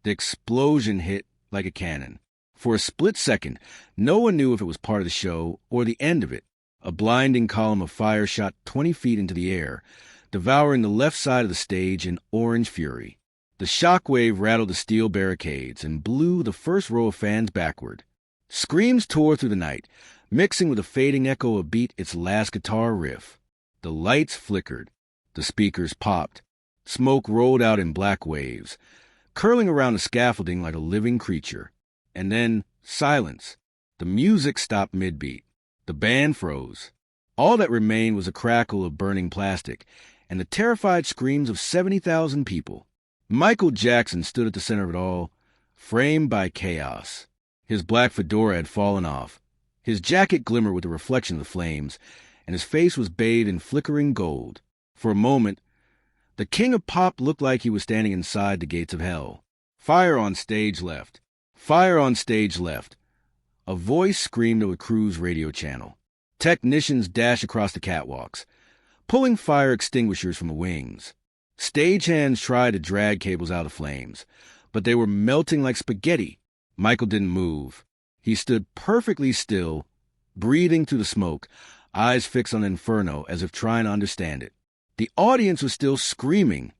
The explosion hit like a cannon. For a split second, no one knew if it was part of the show or the end of it. A blinding column of fire shot 20 feet into the air, devouring the left side of the stage in orange fury. The shockwave rattled the steel barricades and blew the first row of fans backward. Screams tore through the night, mixing with a fading echo of Beat its last guitar riff. The lights flickered. The speakers popped. Smoke rolled out in black waves, curling around the scaffolding like a living creature. And then silence. The music stopped mid-beat. The band froze. All that remained was a crackle of burning plastic and the terrified screams of 70,000 people. Michael Jackson stood at the center of it all, framed by chaos. His black fedora had fallen off. His jacket glimmered with the reflection of the flames, and his face was bathed in flickering gold. For a moment, the king of pop looked like he was standing inside the gates of hell. Fire on stage left. Fire on stage left. A voice screamed over the crew's radio channel. Technicians dashed across the catwalks, pulling fire extinguishers from the wings. Stagehands tried to drag cables out of flames, but they were melting like spaghetti. Michael didn't move. He stood perfectly still, breathing through the smoke, eyes fixed on Inferno as if trying to understand it. The audience was still screaming.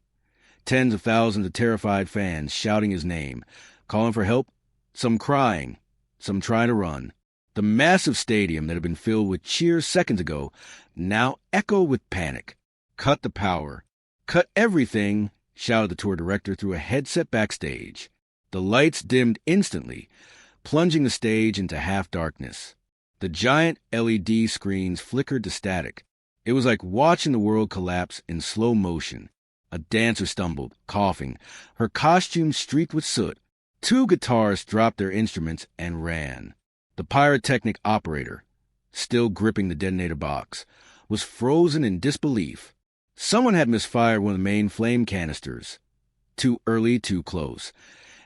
Tens of thousands of terrified fans shouting his name, calling for help, some crying, some trying to run. The massive stadium that had been filled with cheers seconds ago now echoed with panic. "Cut the power. Cut everything," shouted the tour director through a headset backstage. The lights dimmed instantly, plunging the stage into half-darkness. The giant LED screens flickered to static. It was like watching the world collapse in slow motion. A dancer stumbled, coughing, her costume streaked with soot. Two guitarists dropped their instruments and ran. The pyrotechnic operator, still gripping the detonator box, was frozen in disbelief. Someone had misfired one of the main flame canisters. Too early, too close.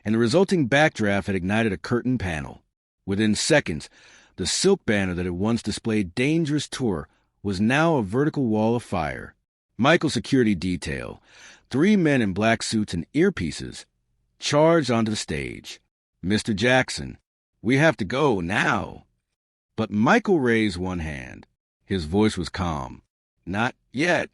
And the resulting backdraft had ignited a curtain panel. Within seconds, the silk banner that had once displayed dangerous tour was now a vertical wall of fire. Michael's security detail, 3 men in black suits and earpieces, charged onto the stage. "Mr. Jackson, we have to go now." But Michael raised one hand. His voice was calm. "Not yet."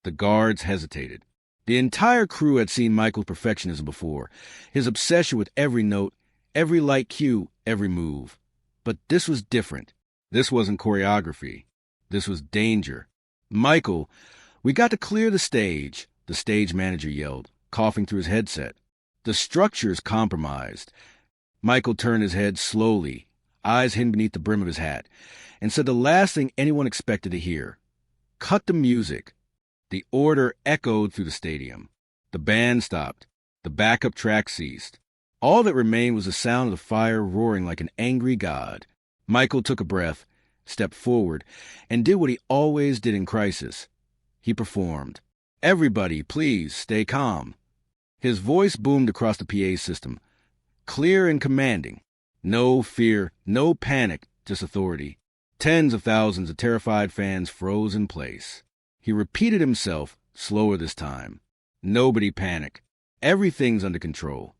The guards hesitated. The entire crew had seen Michael's perfectionism before, his obsession with every note, every light cue, every move. But this was different. This wasn't choreography. This was danger. "Michael, we got to clear the stage," the stage manager yelled, coughing through his headset. "The structure's compromised." Michael turned his head slowly, eyes hidden beneath the brim of his hat, and said the last thing anyone expected to hear. "Cut the music." The order echoed through the stadium. The band stopped. The backup track ceased. All that remained was the sound of the fire roaring like an angry god. Michael took a breath, stepped forward, and did what he always did in crisis. He performed. "Everybody, please, stay calm." His voice boomed across the PA system, clear and commanding. No fear, no panic, just authority. Tens of thousands of terrified fans froze in place. He repeated himself, slower this time. "Nobody panic. Everything's under control."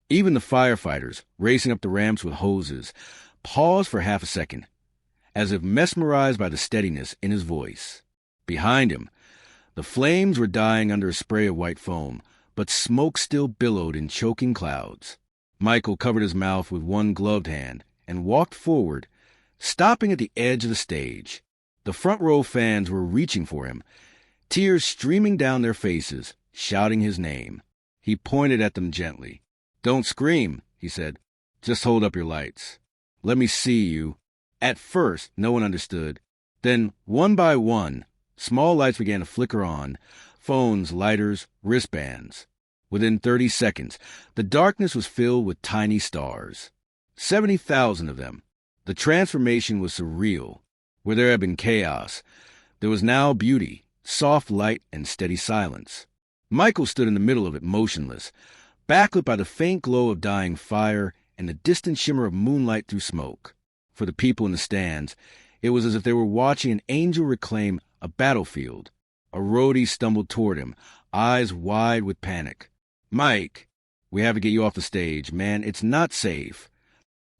Even the firefighters, racing up the ramps with hoses, paused for half a second, as if mesmerized by the steadiness in his voice. Behind him, the flames were dying under a spray of white foam, but smoke still billowed in choking clouds. Michael covered his mouth with one gloved hand and walked forward, stopping at the edge of the stage. The front row fans were reaching for him, tears streaming down their faces, shouting his name. He pointed at them gently. "Don't scream," he said. "Just hold up your lights. Let me see you." At first, no one understood. Then, one by one, small lights began to flicker on, phones, lighters, wristbands. Within 30 seconds, the darkness was filled with tiny stars. 70,000 of them. The transformation was surreal. Where there had been chaos, there was now beauty, soft light, and steady silence. Michael stood in the middle of it, motionless, backlit by the faint glow of dying fire and the distant shimmer of moonlight through smoke. For the people in the stands, it was as if they were watching an angel reclaim a battlefield. A roadie stumbled toward him, eyes wide with panic. "Mike, We have to get you off the stage, man. It's not safe.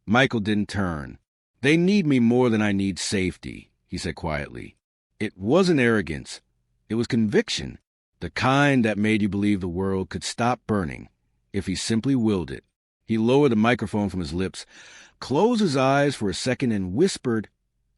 Michael didn't turn. They need me more than I need safety, he said quietly. It wasn't arrogance. It was conviction, the kind that made you believe the world could stop burning if he simply willed it. He lowered the microphone from his lips, closed his eyes for a second, and whispered,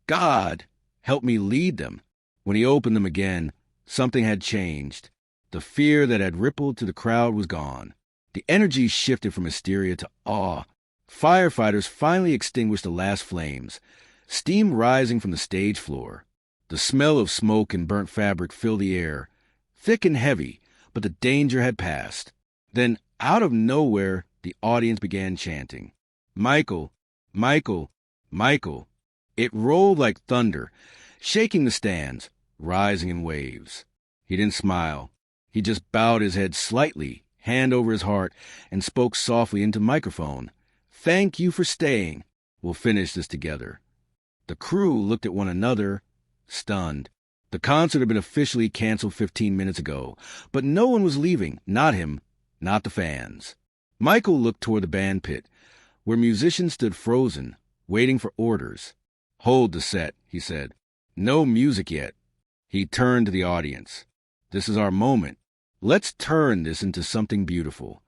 "God, help me lead them." When he opened them again, something had changed. The fear that had rippled to the crowd was gone. The energy shifted from hysteria to awe. Firefighters finally extinguished the last flames, steam rising from the stage floor. The smell of smoke and burnt fabric filled the air, thick and heavy, but the danger had passed. Then, out of nowhere, the audience began chanting, "Michael, Michael, Michael." It rolled like thunder, shaking the stands, rising in waves. He didn't smile. He just bowed his head slightly, hand over his heart, and spoke softly into the microphone. "Thank you for staying. We'll finish this together." The crew looked at one another, stunned. The concert had been officially canceled 15 minutes ago, but no one was leaving. Not him, not the fans. Michael looked toward the band pit, where musicians stood frozen, waiting for orders. "Hold the set," he said. "No music yet." He turned to the audience. "This is our moment. Let's turn this into something beautiful."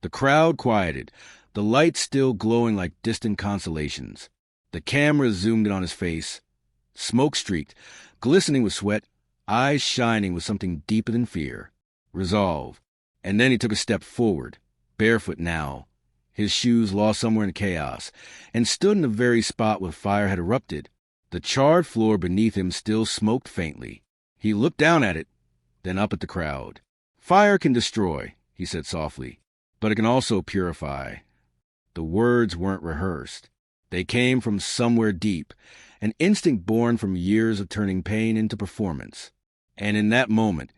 The crowd quieted, the lights still glowing like distant constellations. The camera zoomed in on his face, smoke-streaked, glistening with sweat, eyes shining with something deeper than fear. Resolve. And then he took a step forward, barefoot now, his shoes lost somewhere in chaos, and stood in the very spot where fire had erupted. The charred floor beneath him still smoked faintly. He looked down at it, then up at the crowd. "Fire can destroy," he said softly, "but it can also purify." The words weren't rehearsed. They came from somewhere deep, an instinct born from years of turning pain into performance. And in that moment,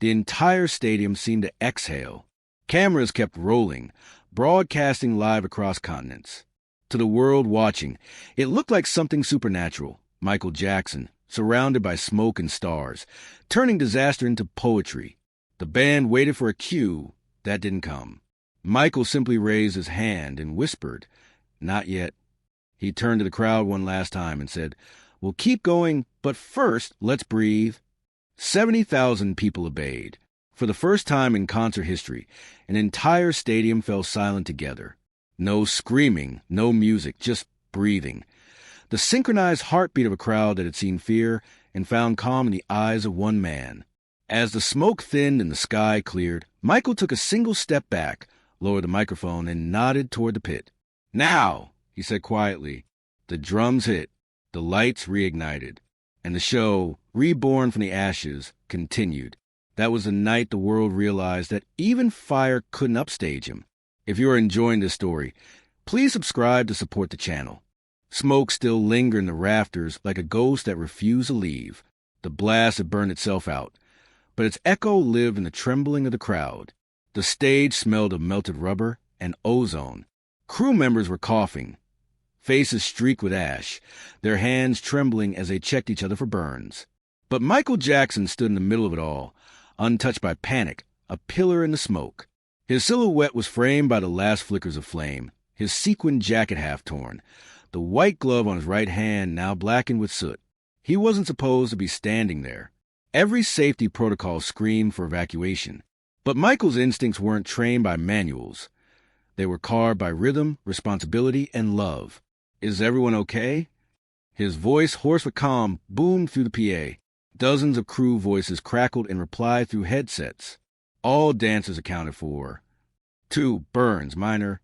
the entire stadium seemed to exhale. Cameras kept rolling, broadcasting live across continents. To the world watching, it looked like something supernatural. Michael Jackson, surrounded by smoke and stars, turning disaster into poetry. The band waited for a cue. That didn't come. Michael simply raised his hand and whispered, "Not yet." He turned to the crowd one last time and said, "We'll keep going, but first, let's breathe." 70,000 people obeyed. For the first time in concert history, an entire stadium fell silent together. No screaming, no music, just breathing. The synchronized heartbeat of a crowd that had seen fear and found calm in the eyes of one man. As the smoke thinned and the sky cleared, Michael took a single step back, lowered the microphone, and nodded toward the pit. "Now," he said quietly. The drums hit, the lights reignited, and the show, reborn from the ashes, continued. That was the night the world realized that even fire couldn't upstage him. If you are enjoying this story, please subscribe to support the channel. Smoke still lingered in the rafters like a ghost that refused to leave. The blast had burned itself out, but its echo lived in the trembling of the crowd. The stage smelled of melted rubber and ozone. Crew members were coughing, faces streaked with ash, their hands trembling as they checked each other for burns. But Michael Jackson stood in the middle of it all, untouched by panic, a pillar in the smoke. His silhouette was framed by the last flickers of flame, his sequined jacket half torn, the white glove on his right hand now blackened with soot. He wasn't supposed to be standing there. Every safety protocol screamed for evacuation. But Michael's instincts weren't trained by manuals. They were carved by rhythm, responsibility, and love. "Is everyone okay?" His voice, hoarse but calm, boomed through the PA. Dozens of crew voices crackled in reply through headsets. All dancers accounted for. 2 burns, minor.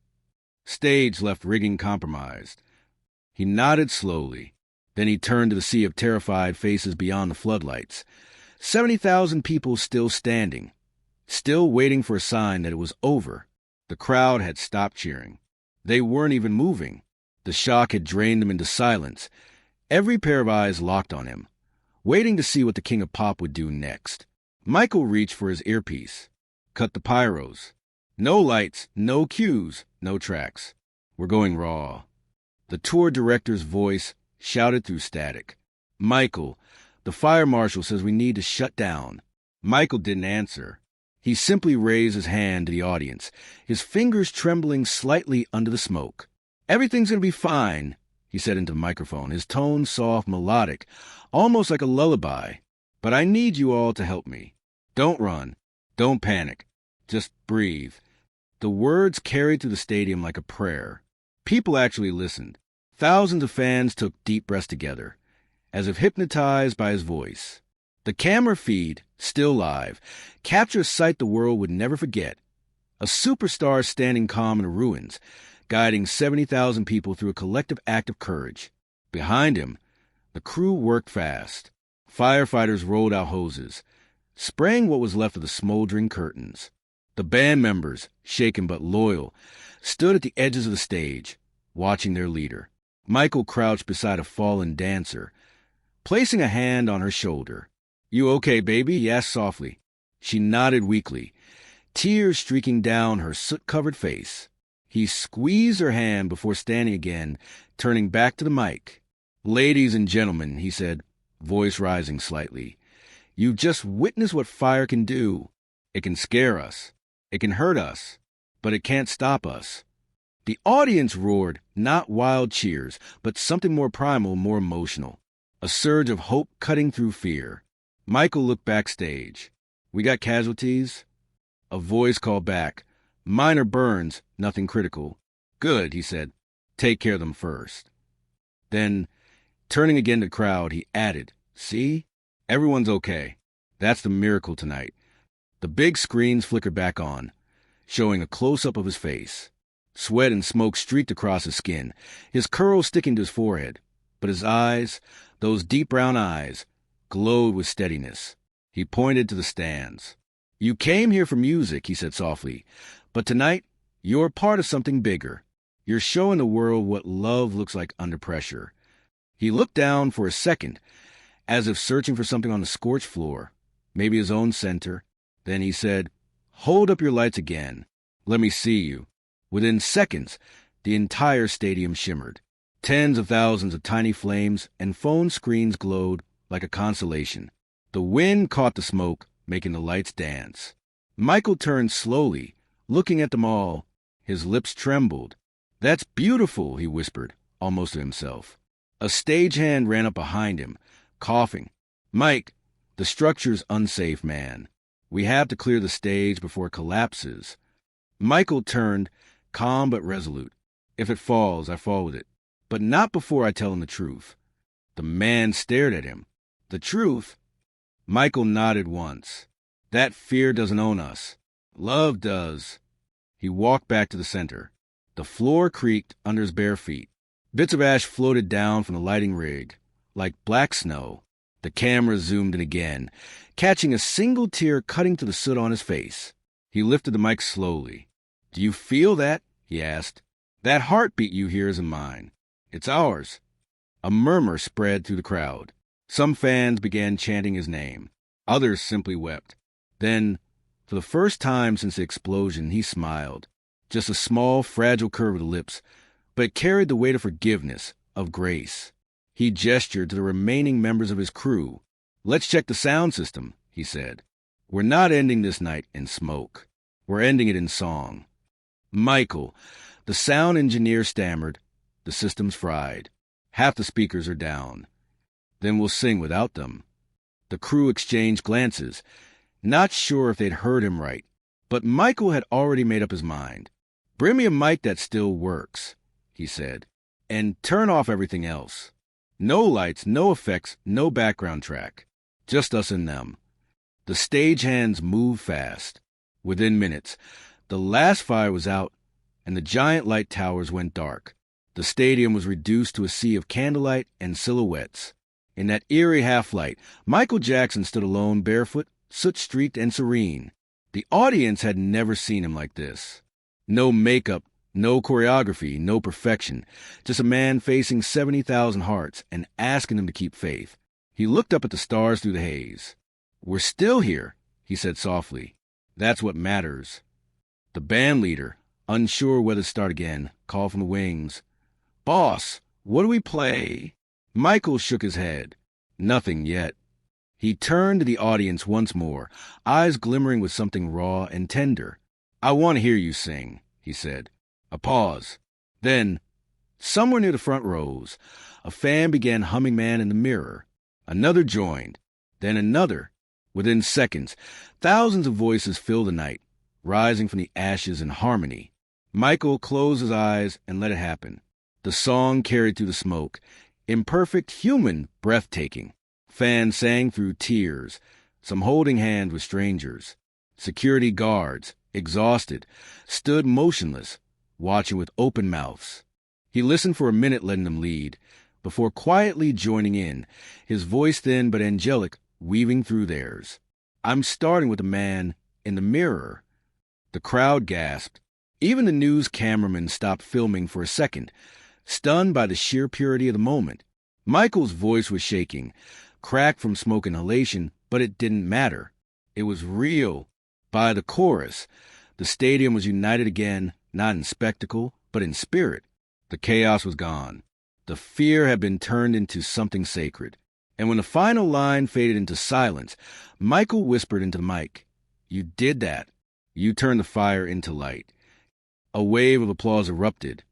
Stage left rigging compromised. He nodded slowly. Then he turned to the sea of terrified faces beyond the floodlights. 70,000 people still standing, still waiting for a sign that it was over. The crowd had stopped cheering. They weren't even moving. The shock had drained them into silence. Every pair of eyes locked on him, waiting to see what the King of Pop would do next. Michael reached for his earpiece. Cut the pyros. No lights, no cues, no tracks. We're going raw. The tour director's voice shouted through static. "Michael, the fire marshal says we need to shut down." Michael didn't answer. He simply raised his hand to the audience, his fingers trembling slightly under the smoke. "Everything's going to be fine," he said into the microphone, his tone soft, melodic, almost like a lullaby. "But I need you all to help me. Don't run. Don't panic. Just breathe." The words carried through the stadium like a prayer. People actually listened. Thousands of fans took deep breaths together, as if hypnotized by his voice. The camera feed, still live, captured a sight the world would never forget. A superstar standing calm in the ruins, guiding 70,000 people through a collective act of courage. Behind him, the crew worked fast. Firefighters rolled out hoses, spraying what was left of the smoldering curtains. The band members, shaken but loyal, stood at the edges of the stage, watching their leader. Michael crouched beside a fallen dancer, placing a hand on her shoulder. "You okay, baby?" he asked softly. She nodded weakly, tears streaking down her soot-covered face. He squeezed her hand before standing again, turning back to the mic. "Ladies and gentlemen," he said, voice rising slightly, "you've just witnessed what fire can do. It can scare us. It can hurt us. But it can't stop us." The audience roared, not wild cheers, but something more primal, more emotional. A surge of hope cutting through fear. Michael looked backstage. "We got casualties?" A voice called back. "Minor burns, nothing critical." "Good," he said. "Take care of them first." Then, turning again to the crowd, he added, "See? Everyone's okay. That's the miracle tonight." The big screens flickered back on, showing a close-up of his face. Sweat and smoke streaked across his skin, his curls sticking to his forehead. But his eyes, those deep brown eyes, glowed with steadiness. He pointed to the stands. "You came here for music," he said softly, "but tonight you're part of something bigger. You're showing the world what love looks like under pressure." He looked down for a second, as if searching for something on the scorched floor, maybe his own center. Then he said, "Hold up your lights again. Let me see you." Within seconds, the entire stadium shimmered. Tens of thousands of tiny flames and phone screens glowed like a constellation. The wind caught the smoke, making the lights dance. Michael turned slowly, looking at them all. His lips trembled. "That's beautiful," he whispered, almost to himself. A stagehand ran up behind him, coughing. "Mike, the structure's unsafe, man. We have to clear the stage before it collapses." Michael turned, calm but resolute. "If it falls, I fall with it. But not before I tell him the truth." The man stared at him. "The truth?" Michael nodded once. "That fear doesn't own us. Love does." He walked back to the center. The floor creaked under his bare feet. Bits of ash floated down from the lighting rig, like black snow. The camera zoomed in again, catching a single tear cutting to the soot on his face. He lifted the mic slowly. "Do you feel that?" he asked. "That heartbeat you hear isn't mine. It's ours." A murmur spread through the crowd. Some fans began chanting his name. Others simply wept. Then, for the first time since the explosion, he smiled. Just a small, fragile curve of the lips, but it carried the weight of forgiveness, of grace. He gestured to the remaining members of his crew. "Let's check the sound system," he said. "We're not ending this night in smoke. We're ending it in song." "Michael," the sound engineer stammered, "the system's fried. Half the speakers are down." "Then we'll sing without them." The crew exchanged glances, not sure if they'd heard him right. But Michael had already made up his mind. "Bring me a mic that still works," he said, "and turn off everything else. No lights, no effects, no background track. Just us and them." The stagehands moved fast. Within minutes, the last fire was out, and the giant light towers went dark. The stadium was reduced to a sea of candlelight and silhouettes. In that eerie half-light, Michael Jackson stood alone, barefoot, soot-streaked, and serene. The audience had never seen him like this. No makeup, no choreography, no perfection. Just a man facing 70,000 hearts and asking them to keep faith. He looked up at the stars through the haze. "We're still here," he said softly. "That's what matters." The band leader, unsure whether to start again, called from the wings, "Boss, what do we play?" Michael shook his head. "Nothing yet." He turned to the audience once more, eyes glimmering with something raw and tender. "I want to hear you sing," he said. A pause. Then, somewhere near the front rows, a fan began humming Man in the Mirror. Another joined, then another. Within seconds, thousands of voices filled the night, rising from the ashes in harmony. Michael closed his eyes and let it happen. The song carried through the smoke, imperfect, human, breathtaking. Fans sang through tears, some holding hands with strangers. Security guards, exhausted, stood motionless, watching with open mouths. He listened for a minute, letting them lead, before quietly joining in, his voice thin but angelic, weaving through theirs. "I'm starting with the Man in the Mirror." The crowd gasped. Even the news cameraman stopped filming for a second, stunned by the sheer purity of the moment. Michael's voice was shaking, cracked from smoke inhalation, but it didn't matter. It was real. By the chorus, the stadium was united again, not in spectacle, but in spirit. The chaos was gone. The fear had been turned into something sacred. And when the final line faded into silence, Michael whispered into the mic, "You did that. You turned the fire into light." A wave of applause erupted.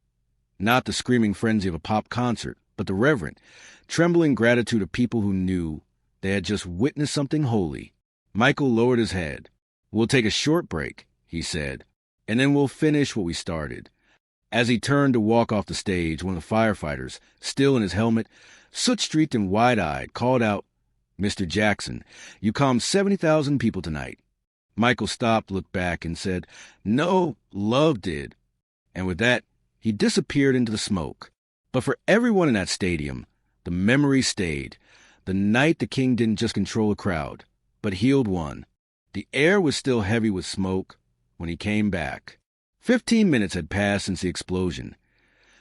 Not the screaming frenzy of a pop concert, but the reverent, trembling gratitude of people who knew they had just witnessed something holy. Michael lowered his head. "We'll take a short break," he said, "and then we'll finish what we started." As he turned to walk off the stage, one of the firefighters, still in his helmet, soot-streaked and wide-eyed, called out, "Mr. Jackson, you calmed 70,000 people tonight." Michael stopped, looked back, and said, "No, love did." And with that, he disappeared into the smoke. But for everyone in that stadium, the memory stayed. The night the king didn't just control a crowd, but healed one. The air was still heavy with smoke when he came back. 15 minutes had passed since the explosion.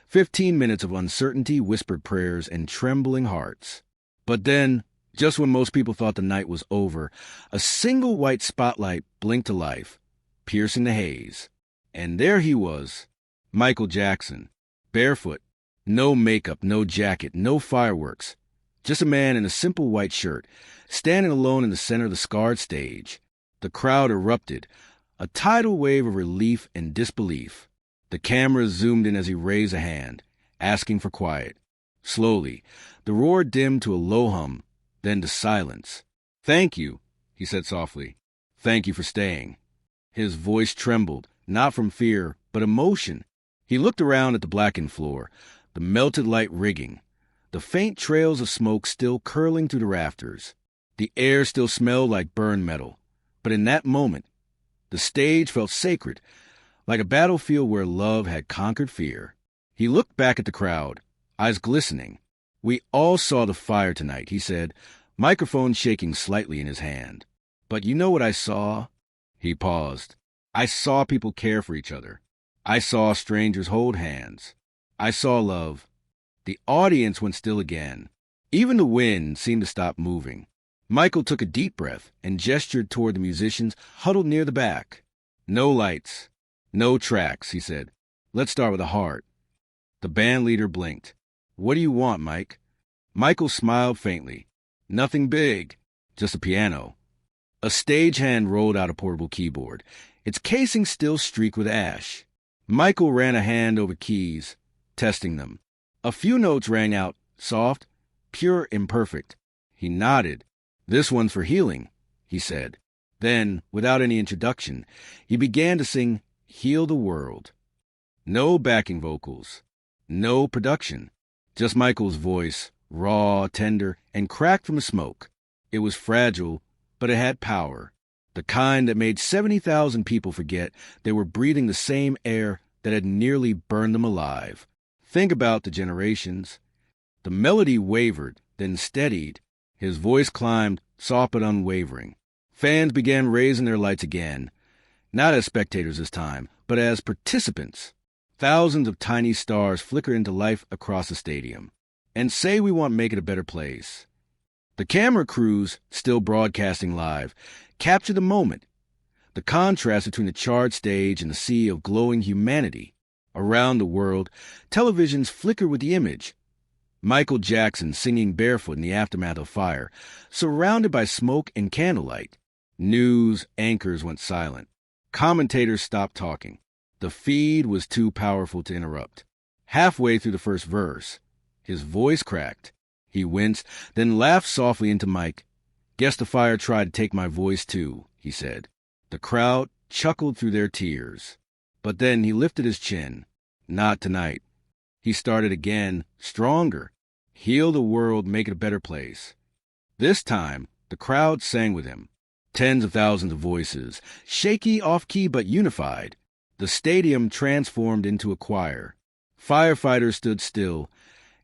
15 minutes of uncertainty, whispered prayers, and trembling hearts. But then, just when most people thought the night was over, a single white spotlight blinked to life, piercing the haze. And there he was, Michael Jackson, barefoot, no makeup, no jacket, no fireworks, just a man in a simple white shirt, standing alone in the center of the scarred stage. The crowd erupted, a tidal wave of relief and disbelief. The camera zoomed in as he raised a hand, asking for quiet. Slowly, the roar dimmed to a low hum, then to silence. "Thank you," he said softly. "Thank you for staying." His voice trembled, not from fear, but emotion. He looked around at the blackened floor, the melted light rigging, the faint trails of smoke still curling through the rafters. The air still smelled like burned metal. But in that moment, the stage felt sacred, like a battlefield where love had conquered fear. He looked back at the crowd, eyes glistening. "We all saw the fire tonight," he said, microphone shaking slightly in his hand. "But you know what I saw?" He paused. "I saw people care for each other. I saw strangers hold hands. I saw love." The audience went still again. Even the wind seemed to stop moving. Michael took a deep breath and gestured toward the musicians huddled near the back. "No lights, no tracks," he said. "Let's start with a heart." The band leader blinked. "What do you want, Mike?" Michael smiled faintly. "Nothing big, just a piano." A stagehand rolled out a portable keyboard, its casing still streaked with ash. Michael ran a hand over keys, testing them. A few notes rang out, soft, pure, imperfect. He nodded. "This one's for healing," he said. Then, without any introduction, he began to sing "Heal the World." No backing vocals, no production, just Michael's voice, raw, tender, and cracked from the smoke. It was fragile, but it had power, the kind that made 70,000 people forget they were breathing the same air that had nearly burned them alive. Think about the generations. The melody wavered, then steadied. His voice climbed, soft but unwavering. Fans began raising their lights again, not as spectators this time, but as participants. Thousands of tiny stars flickered into life across the stadium. And say we want to make it a better place. The camera crews, still broadcasting live, captured the moment, the contrast between the charred stage and the sea of glowing humanity. Around the world, televisions flickered with the image. Michael Jackson singing barefoot in the aftermath of fire, surrounded by smoke and candlelight. News anchors went silent. Commentators stopped talking. The feed was too powerful to interrupt. Halfway through the first verse, his voice cracked. He winced, then laughed softly into Mike. "Guess the fire tried to take my voice too," he said. The crowd chuckled through their tears. But then he lifted his chin. "Not tonight." He started again, stronger. "Heal the world, make it a better place." This time, the crowd sang with him. Tens of thousands of voices, shaky, off-key, but unified. The stadium transformed into a choir. Firefighters stood still,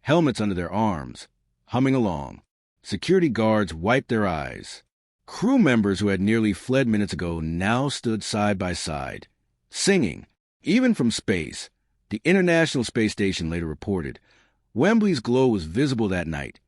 helmets under their arms, humming along. Security guards wiped their eyes. Crew members who had nearly fled minutes ago now stood side by side, singing, even from space. The International Space Station later reported, Wembley's glow was visible that night,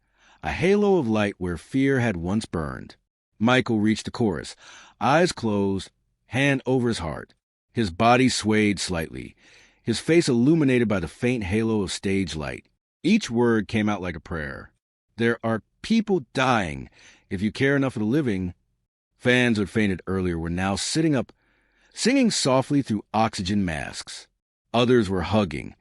a halo of light where fear had once burned. Michael reached the chorus, eyes closed, hand over his heart. His body swayed slightly, his face illuminated by the faint halo of stage light. Each word came out like a prayer. "There are people dying. If you care enough for the living." Fans who had fainted earlier were now sitting up, singing softly through oxygen masks. Others were hugging,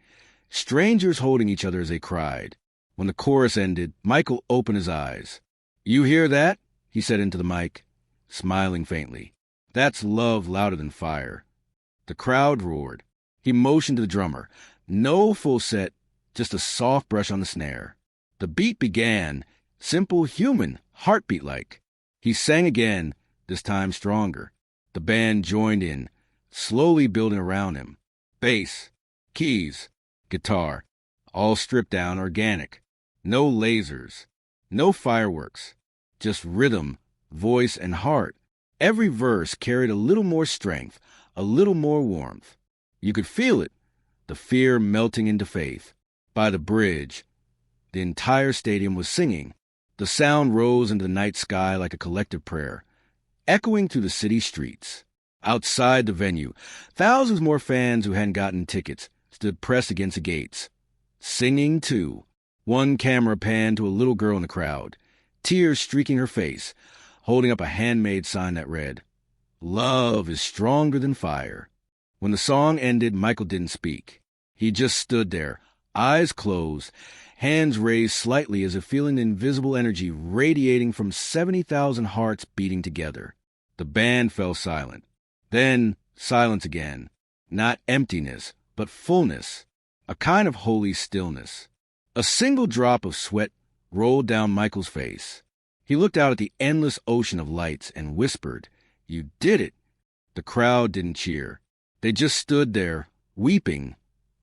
strangers holding each other as they cried. When the chorus ended, Michael opened his eyes. "You hear that?" he said into the mic, smiling faintly. "That's love louder than fire." The crowd roared. He motioned to the drummer. No full set, just a soft brush on the snare. The beat began, simple, human, heartbeat-like. He sang again, this time stronger. The band joined in, slowly building around him. Bass, keys, guitar, all stripped down, organic. No lasers, no fireworks, just rhythm, voice, and heart. Every verse carried a little more strength, a little more warmth. You could feel it, the fear melting into faith. By the bridge, the entire stadium was singing. The sound rose into the night sky like a collective prayer, echoing through the city streets. Outside the venue, thousands more fans who hadn't gotten tickets stood pressed against the gates, singing too. One camera panned to a little girl in the crowd, tears streaking her face, holding up a handmade sign that read, "Love is stronger than fire." When the song ended, Michael didn't speak. He just stood there, eyes closed, hands raised slightly as if feeling the invisible energy radiating from 70,000 hearts beating together. The band fell silent. Then silence again. Not emptiness, but fullness. A kind of holy stillness. A single drop of sweat rolled down Michael's face. He looked out at the endless ocean of lights and whispered, "You did it." The crowd didn't cheer. They just stood there, weeping,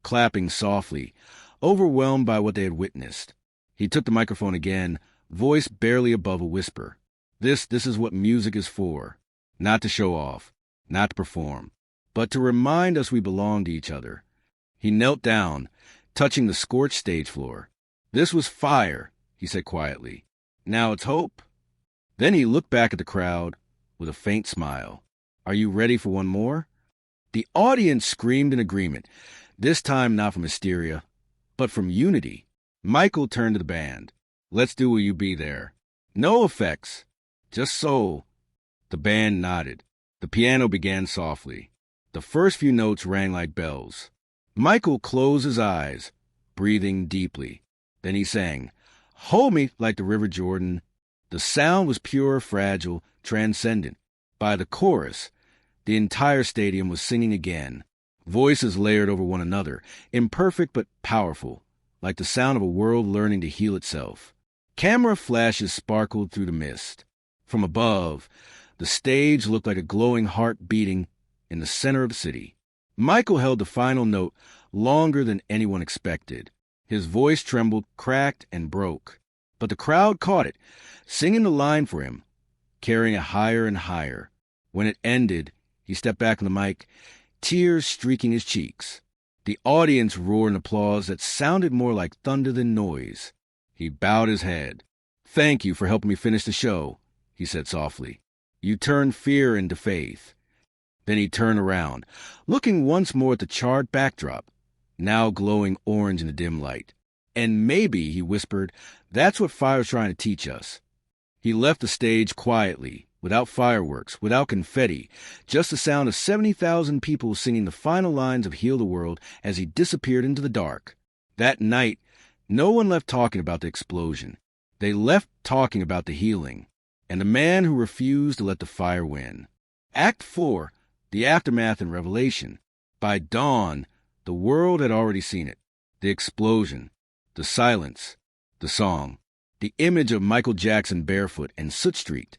clapping softly, overwhelmed by what they had witnessed. He took the microphone again, voice barely above a whisper. This is what music is for. Not to show off, not to perform, but to remind us we belong to each other. He knelt down, touching the scorched stage floor. "This was fire," he said quietly. "Now it's hope." Then he looked back at the crowd with a faint smile. "Are you ready for one more?" The audience screamed in agreement, this time not from hysteria, but from unity. Michael turned to the band. "Let's do Will You Be There." No effects, just soul. The band nodded. The piano began softly. The first few notes rang like bells. Michael closed his eyes, breathing deeply. Then he sang, "Hold Me Like the River Jordan." The sound was pure, fragile, transcendent. By the chorus, the entire stadium was singing again. Voices layered over one another, imperfect but powerful, like the sound of a world learning to heal itself. Camera flashes sparkled through the mist. From above, the stage looked like a glowing heart beating in the center of the city. Michael held the final note longer than anyone expected. His voice trembled, cracked, and broke. But the crowd caught it, singing the line for him, carrying it higher and higher. When it ended, he stepped back on the mic, tears streaking his cheeks. The audience roared in applause that sounded more like thunder than noise. He bowed his head. "Thank you for helping me finish the show," he said softly. "You turned fear into faith." Then he turned around, looking once more at the charred backdrop, now glowing orange in the dim light. And maybe, he whispered, that's what fire's trying to teach us. He left the stage quietly, without fireworks, without confetti, just the sound of 70,000 people singing the final lines of Heal the World as he disappeared into the dark. That night, no one left talking about the explosion. They left talking about the healing, and the man who refused to let the fire win. Act 4, The Aftermath and Revelation. By dawn, the world had already seen it. The explosion, the silence, the song, the image of Michael Jackson barefoot and soot-streaked,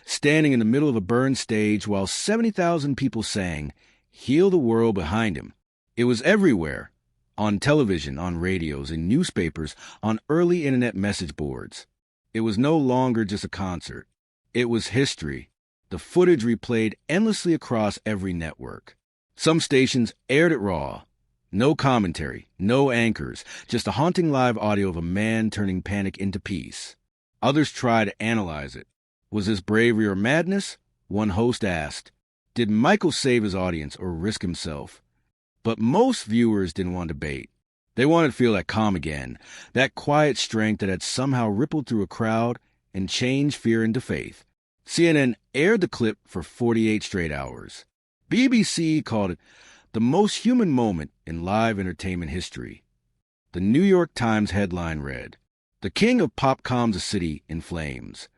standing in the middle of a burned stage while 70,000 people sang, Heal the World behind him. It was everywhere, on television, on radios, in newspapers, on early internet message boards. It was no longer just a concert. It was history. The footage replayed endlessly across every network. Some stations aired it raw. No commentary, no anchors, just a haunting live audio of a man turning panic into peace. Others tried to analyze it. Was this bravery or madness? One host asked. Did Michael save his audience or risk himself? But most viewers didn't want debate. They wanted to feel that calm again, that quiet strength that had somehow rippled through a crowd and changed fear into faith. CNN aired the clip for 48 straight hours. BBC called it the most human moment in live entertainment history. The New York Times headline read, The King of Pop calms a city in flames.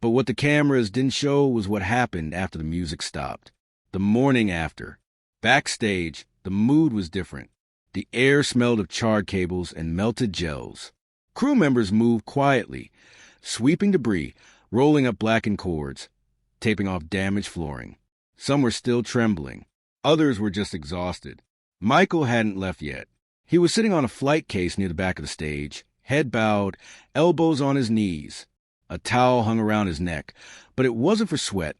But what the cameras didn't show was what happened after the music stopped. The morning after. Backstage, the mood was different. The air smelled of charred cables and melted gels. Crew members moved quietly, sweeping debris, rolling up blackened cords, taping off damaged flooring. Some were still trembling. Others were just exhausted. Michael hadn't left yet. He was sitting on a flight case near the back of the stage, head bowed, elbows on his knees. A towel hung around his neck, but it wasn't for sweat.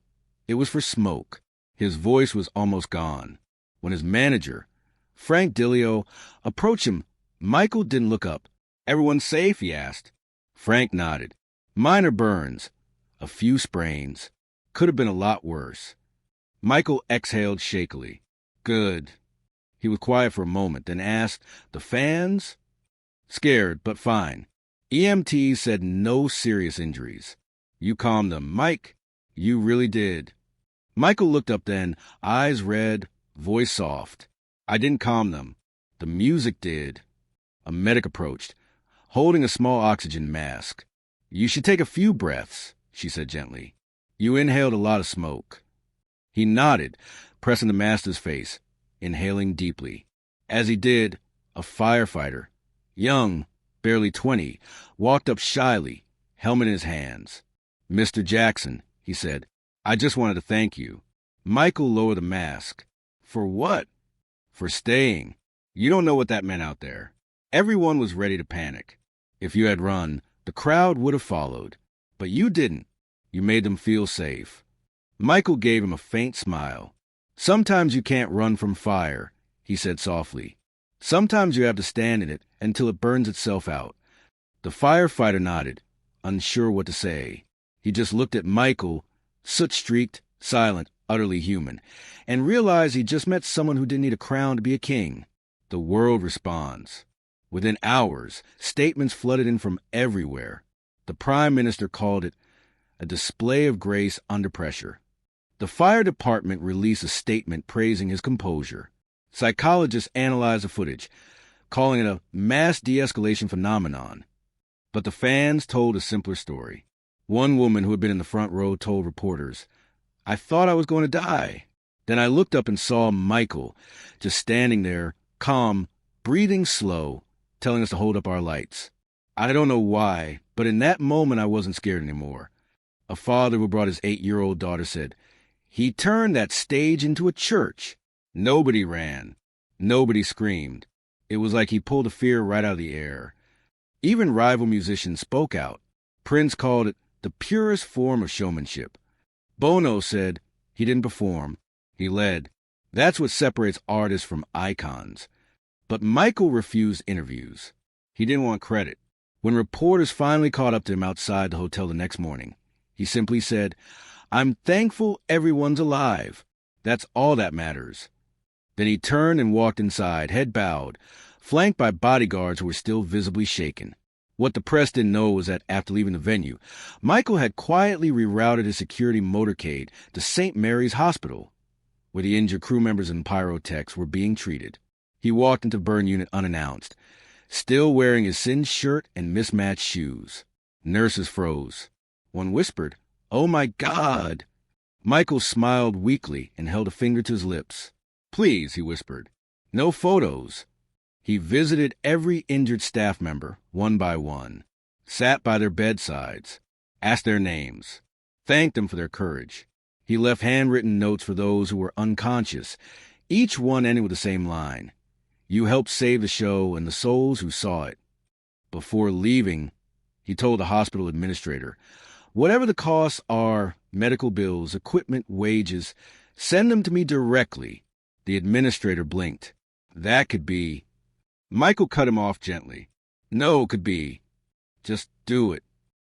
It was for smoke. His voice was almost gone. When his manager, Frank Dilio, approached him, Michael didn't look up. Everyone safe? He asked. Frank nodded. Minor burns. A few sprains. Could have been a lot worse. Michael exhaled shakily. Good. He was quiet for a moment, then asked, The fans? Scared, but fine. EMTs said no serious injuries. You calmed them, Mike. You really did. Michael looked up then, eyes red, voice soft. I didn't calm them. The music did. A medic approached, holding a small oxygen mask. You should take a few breaths, she said gently. You inhaled a lot of smoke. He nodded, pressing the mask to his face, inhaling deeply. As he did, a firefighter, young, barely 20, walked up shyly, helmet in his hands. Mr. Jackson, he said, I just wanted to thank you. Michael lowered the mask. For what? For staying. You don't know what that meant out there. Everyone was ready to panic. If you had run, the crowd would have followed. But you didn't. You made them feel safe. Michael gave him a faint smile. Sometimes you can't run from fire, he said softly. Sometimes you have to stand in it until it burns itself out. The firefighter nodded, unsure what to say. He just looked at Michael, soot-streaked, silent, utterly human, and realized he just met someone who didn't need a crown to be a king. The world responds. Within hours, statements flooded in from everywhere. The Prime Minister called it a display of grace under pressure. The fire department released a statement praising his composure. Psychologists analyzed the footage, calling it a mass de-escalation phenomenon. But the fans told a simpler story. One woman who had been in the front row told reporters, I thought I was going to die. Then I looked up and saw Michael, just standing there, calm, breathing slow, telling us to hold up our lights. I don't know why, but in that moment I wasn't scared anymore. A father who brought his 8-year-old daughter said, He turned that stage into a church. Nobody ran. Nobody screamed. It was like he pulled the fear right out of the air. Even rival musicians spoke out. Prince called it the purest form of showmanship. Bono said he didn't perform. He led. That's what separates artists from icons. But Michael refused interviews. He didn't want credit. When reporters finally caught up to him outside the hotel the next morning, he simply said, I'm thankful everyone's alive. That's all that matters. Then he turned and walked inside, head bowed, flanked by bodyguards who were still visibly shaken. What the press didn't know was that after leaving the venue, Michael had quietly rerouted his security motorcade to St. Mary's Hospital, where the injured crew members and pyrotechs were being treated. He walked into the burn unit unannounced, still wearing his singed shirt and mismatched shoes. Nurses froze. One whispered, "Oh my God!" Michael smiled weakly and held a finger to his lips. "Please," he whispered. "No photos." He visited every injured staff member, one by one, sat by their bedsides, asked their names, thanked them for their courage. He left handwritten notes for those who were unconscious, each one ending with the same line: "You helped save the show and the souls who saw it." Before leaving, he told the hospital administrator, "Whatever the costs are, medical bills, equipment, wages, send them to me directly." The administrator blinked. "That could be..." Michael cut him off gently. "No, could be. Just do it."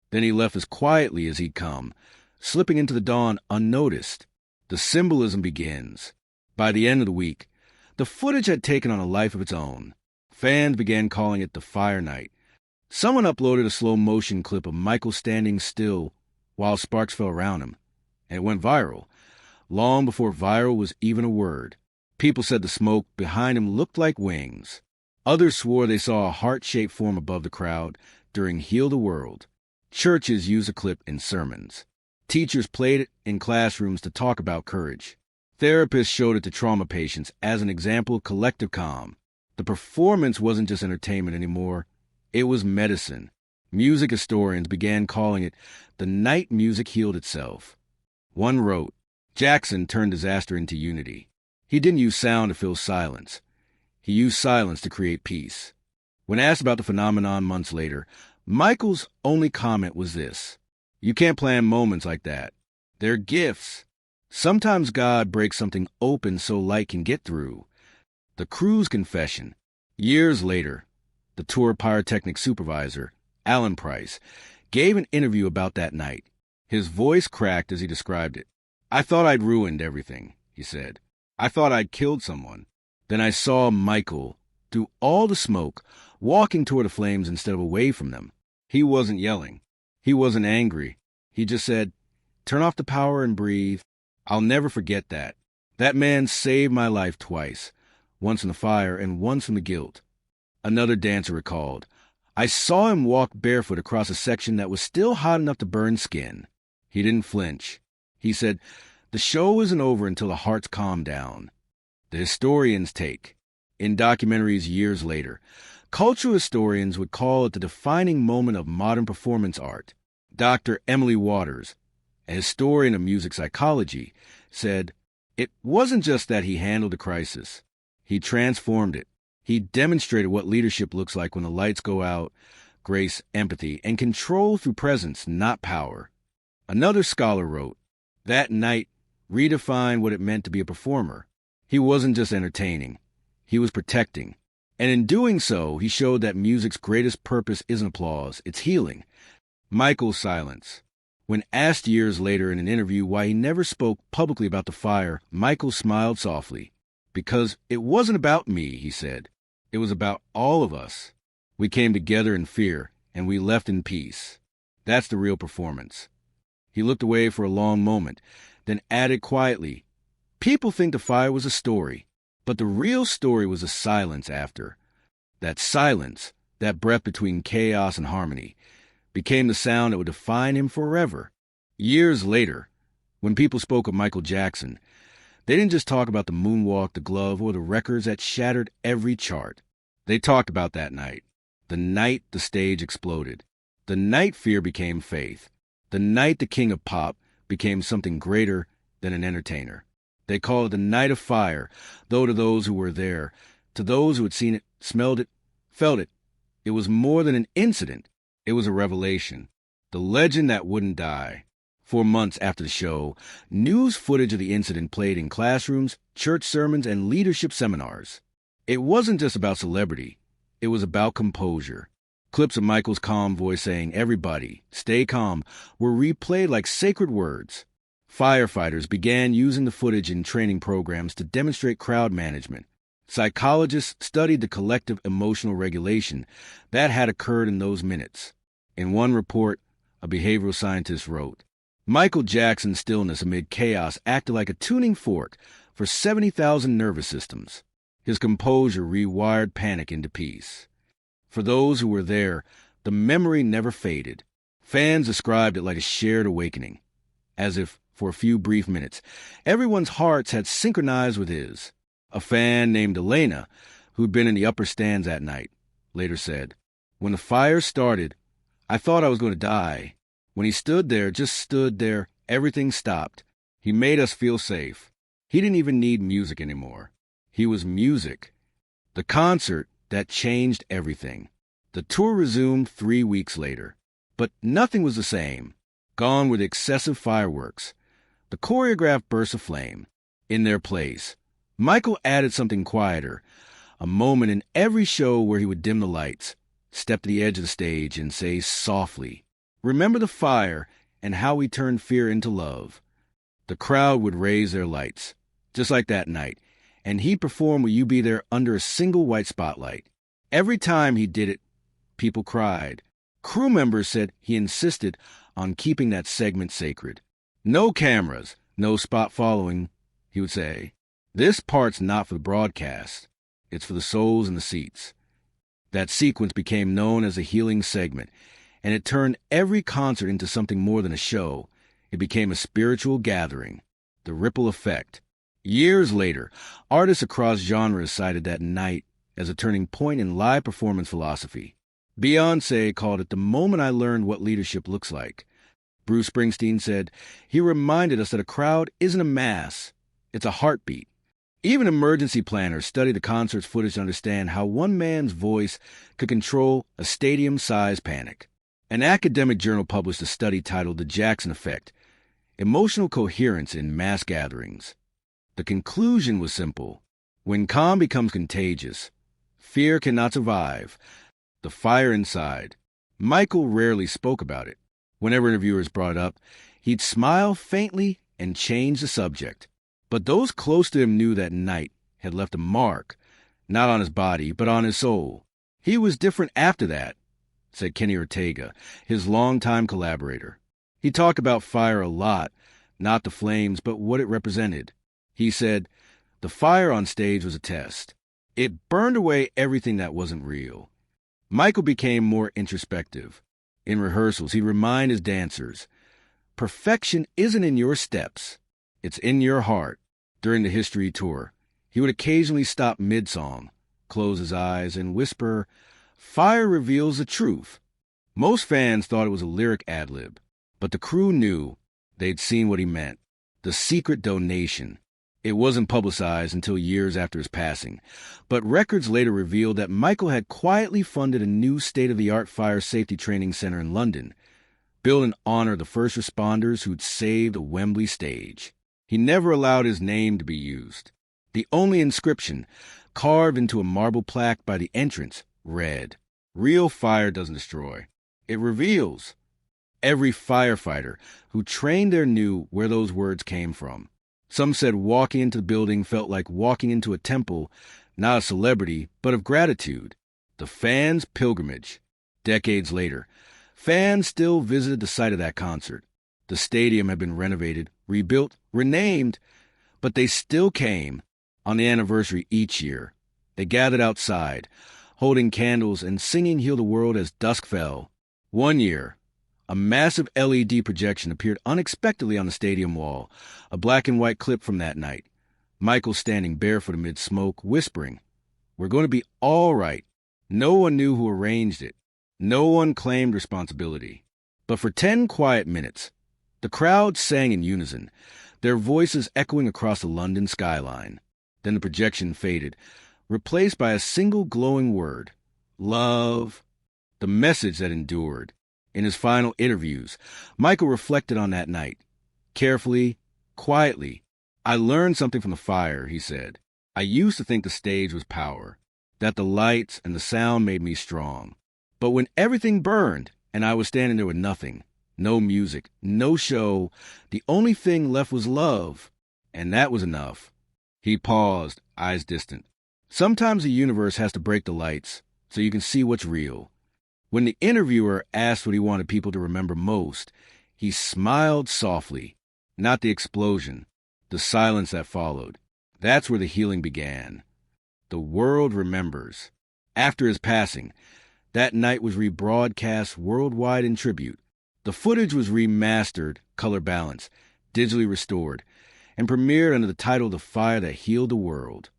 Then he left as quietly as he'd come, slipping into the dawn unnoticed. The symbolism begins. By the end of the week, the footage had taken on a life of its own. Fans began calling it the Fire Night. Someone uploaded a slow-motion clip of Michael standing still while sparks fell around him, and it went viral. Long before viral was even a word, people said the smoke behind him looked like wings. Others swore they saw a heart-shaped form above the crowd during Heal the World. Churches used the clip in sermons. Teachers played it in classrooms to talk about courage. Therapists showed it to trauma patients as an example of collective calm. The performance wasn't just entertainment anymore. It was medicine. Music historians began calling it the night music healed itself. One wrote, "Jackson turned disaster into unity. He didn't use sound to fill silence. He used silence to create peace." When asked about the phenomenon months later, Michael's only comment was this: "You can't plan moments like that. They're gifts. Sometimes God breaks something open so light can get through." The crew's confession. Years later, the tour pyrotechnic supervisor, Alan Price, gave an interview about that night. His voice cracked as he described it. "I thought I'd ruined everything," he said. "I thought I'd killed someone. Then I saw Michael, through all the smoke, walking toward the flames instead of away from them. He wasn't yelling. He wasn't angry. He just said, 'Turn off the power and breathe.' I'll never forget that. That man saved my life twice, once in the fire and once from the guilt." Another dancer recalled, "I saw him walk barefoot across a section that was still hot enough to burn skin. He didn't flinch. He said, 'The show isn't over until the hearts calm down.'" The historians' take. In documentaries years later, cultural historians would call it the defining moment of modern performance art. Dr. Emily Waters, a historian of music psychology, said, "It wasn't just that he handled the crisis. He transformed it. He demonstrated what leadership looks like when the lights go out, grace, empathy, and control through presence, not power." Another scholar wrote, "That night redefined what it meant to be a performer. He wasn't just entertaining. He was protecting. And in doing so, he showed that music's greatest purpose isn't applause, it's healing." Michael's silence. When asked years later in an interview why he never spoke publicly about the fire, Michael smiled softly. "Because it wasn't about me," he said. "It was about all of us. We came together in fear, and we left in peace. That's the real performance." He looked away for a long moment, then added quietly, "People think the fire was a story, but the real story was the silence after. That silence, that breath between chaos and harmony, became the sound that would define him forever." Years later, when people spoke of Michael Jackson, they didn't just talk about the moonwalk, the glove, or the records that shattered every chart. They talked about that night, the night the stage exploded, the night fear became faith, the night the king of pop became something greater than an entertainer. They called it the night of fire, though to those who were there, to those who had seen it, smelled it, felt it, it was more than an incident. It was a revelation, the legend that wouldn't die. For months after the show, news footage of the incident played in classrooms, church sermons, and leadership seminars. It wasn't just about celebrity. It was about composure. Clips of Michael's calm voice saying, "Everybody, stay calm," were replayed like sacred words. Firefighters began using the footage in training programs to demonstrate crowd management. Psychologists studied the collective emotional regulation that had occurred in those minutes. In one report, a behavioral scientist wrote, Michael Jackson's stillness amid chaos acted like a tuning fork for 70,000 nervous systems. His composure rewired panic into peace. For those who were there, the memory never faded. Fans described it like a shared awakening, as if, for a few brief minutes, everyone's hearts had synchronized with his. A fan named Elena, who'd been in the upper stands that night, later said, When the fire started, I thought I was going to die. When he stood there, just stood there, everything stopped. He made us feel safe. He didn't even need music anymore. He was music. The concert that changed everything. The tour resumed 3 weeks later. But nothing was the same. Gone were the excessive fireworks. The choreographed bursts of flame. In their place, Michael added something quieter, a moment in every show where he would dim the lights, step to the edge of the stage, and say softly, Remember the fire and how we turned fear into love. The crowd would raise their lights, just like that night, and he'd perform Will You Be There under a single white spotlight. Every time he did it, people cried. Crew members said he insisted on keeping that segment sacred. No cameras, no spot following, he would say. This part's not for the broadcast. It's for the souls in the seats. That sequence became known as a healing segment, and it turned every concert into something more than a show. It became a spiritual gathering. The ripple effect. Years later, artists across genres cited that night as a turning point in live performance philosophy. Beyoncé called it the moment I learned what leadership looks like. Bruce Springsteen said, He reminded us that a crowd isn't a mass, it's a heartbeat. Even emergency planners study the concert's footage to understand how one man's voice could control a stadium-sized panic. An academic journal published a study titled The Jackson Effect, Emotional Coherence in Mass Gatherings. The conclusion was simple. When calm becomes contagious, fear cannot survive. The fire inside. Michael rarely spoke about it. Whenever interviewers brought it up, he'd smile faintly and change the subject. But those close to him knew that night had left a mark, not on his body, but on his soul. He was different after that, said Kenny Ortega, his longtime collaborator. He talked about fire a lot, not the flames, but what it represented. He said, the fire on stage was a test. It burned away everything that wasn't real. Michael became more introspective. In rehearsals, he'd remind his dancers, perfection isn't in your steps. It's in your heart. During the History tour, he would occasionally stop mid-song, close his eyes, and whisper, Fire reveals the truth. Most fans thought it was a lyric ad-lib, but the crew knew. They'd seen what he meant. The secret donation. It wasn't publicized until years after his passing, but records later revealed that Michael had quietly funded a new state-of-the-art fire safety training center in London, built in honor of the first responders who'd saved the Wembley stage. He never allowed his name to be used. The only inscription, carved into a marble plaque by the entrance, read, Real fire doesn't destroy. It reveals. Every firefighter who trained there knew where those words came from. Some said walking into the building felt like walking into a temple, not a celebrity, but of gratitude. The fans' pilgrimage. Decades later, fans still visited the site of that concert. The stadium had been renovated, rebuilt, renamed, but they still came on the anniversary each year. They gathered outside, holding candles and singing Heal the World as dusk fell. One year, a massive LED projection appeared unexpectedly on the stadium wall, a black and white clip from that night. Michael standing barefoot amid smoke, whispering, We're going to be all right. No one knew who arranged it. No one claimed responsibility. But for 10 quiet minutes, the crowd sang in unison, their voices echoing across the London skyline. Then the projection faded, replaced by a single glowing word, love, the message that endured. In his final interviews, Michael reflected on that night. Carefully, quietly, I learned something from the fire, he said. I used to think the stage was power, that the lights and the sound made me strong. But when everything burned and I was standing there with nothing, no music, no show, the only thing left was love, and that was enough. He paused, eyes distant. Sometimes the universe has to break the lights so you can see what's real. When the interviewer asked what he wanted people to remember most, he smiled softly. Not the explosion, the silence that followed. That's where the healing began. The world remembers. After his passing, that night was rebroadcast worldwide in tribute. The footage was remastered, color balanced, digitally restored, and premiered under the title The Fire That Healed the World.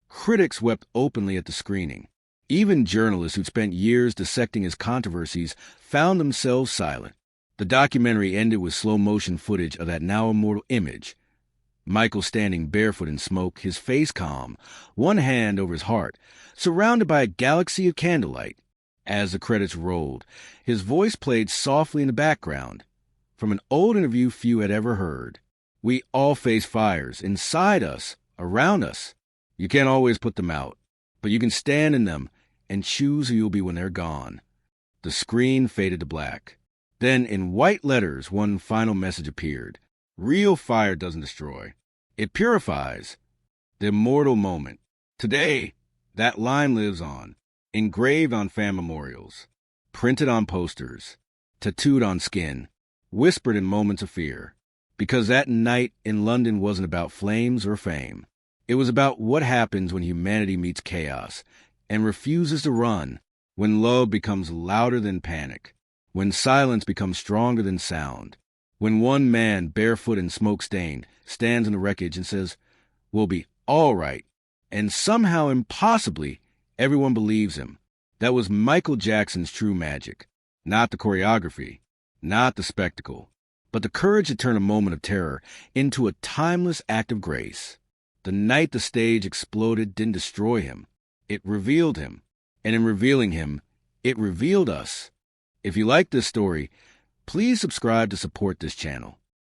Critics wept openly at the screening. Even journalists who'd spent years dissecting his controversies found themselves silent. The documentary ended with slow-motion footage of that now immortal image. Michael standing barefoot in smoke, his face calm, one hand over his heart, surrounded by a galaxy of candlelight. As the credits rolled, his voice played softly in the background, from an old interview few had ever heard. We all face fires, inside us, around us. You can't always put them out, but you can stand in them and choose who you'll be when they're gone. The screen faded to black. Then, in white letters, one final message appeared. Real fire doesn't destroy. It purifies. The immortal moment. Today, that line lives on, engraved on fan memorials, printed on posters, tattooed on skin, whispered in moments of fear. Because that night in London wasn't about flames or fame. It was about what happens when humanity meets chaos and refuses to run, when love becomes louder than panic, when silence becomes stronger than sound, when one man, barefoot and smoke-stained, stands in the wreckage and says, "We'll be all right," and somehow, impossibly, everyone believes him. That was Michael Jackson's true magic. Not the choreography, not the spectacle, but the courage to turn a moment of terror into a timeless act of grace. The night the stage exploded didn't destroy him. It revealed him. And in revealing him, it revealed us. If you like this story, please subscribe to support this channel.